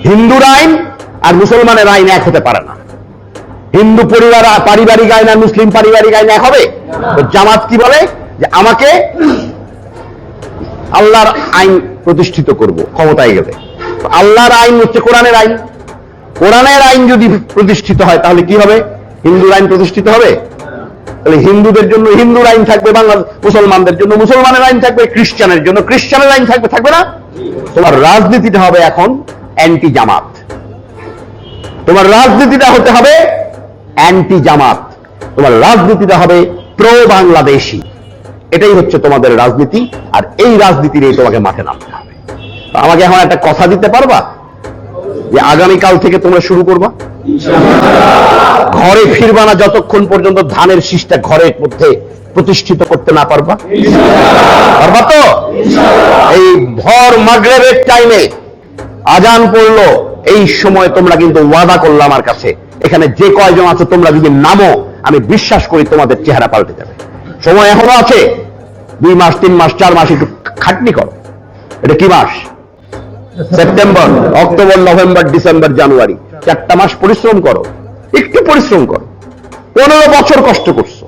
হিন্দুর আইন আর মুসলমানের আইন এক হতে পারে না। হিন্দু পরিবার পারিবারিক আইন আর মুসলিম পারিবারিক আইন এক হবে? তো জামাত কি বলে যে আমাকে আল্লাহর আইন প্রতিষ্ঠিত করব ক্ষমতায় গেলে। আল্লাহর আইন হচ্ছে কোরআনের আইন। কোরআনের আইন যদি প্রতিষ্ঠিত হয় তাহলে কি হবে? হিন্দুর আইন প্রতিষ্ঠিত হবে। তাহলে হিন্দুদের জন্য হিন্দুর আইন থাকবে, বাংলাদেশ মুসলমানদের জন্য মুসলমানের আইন থাকবে, খ্রিস্টানের জন্য খ্রিস্টানের আইন থাকবে, থাকবে না? তোমার রাজনীতিটা হবে এখন অ্যান্টি জামাত। তোমার রাজনীতিটা হতে হবে অ্যান্টি জামাত, তোমার রাজনীতিটা হবে প্রো বাংলাদেশী। এটাই হচ্ছে তোমাদের রাজনীতি, আর এই রাজনীতি নিয়ে তোমাকে মাঠে নামতে হবে। আমাকে এখন একটা কথা দিতে পারবা যে আগামীকাল থেকে তোমরা শুরু করবা? ঘরে ফিরবা না যতক্ষণ পর্যন্ত ধানের শীষটা ঘরের মধ্যে প্রতিষ্ঠিত করতে না পারবা। পারবা তো? এই ভর মাগরিবের টাইমে আজান পড়লো, এই সময় তোমরা কিন্তু ওয়াদা করলো আমার কাছে, এখানে যে কয়জন আছে তোমরা যদি নামো, আমি বিশ্বাস করি তোমাদের চেহারা পাল্টে যাবে। সময় এখনো আছে, 2 মাস 3 মাস 4 মাস একটু খাটনি করো। এটা কি মাস? সেপ্টেম্বর, অক্টোবর, নভেম্বর, ডিসেম্বর, জানুয়ারি, 4টা মাস পরিশ্রম করো, একটু পরিশ্রম করো। 15 বছর কষ্ট করছো,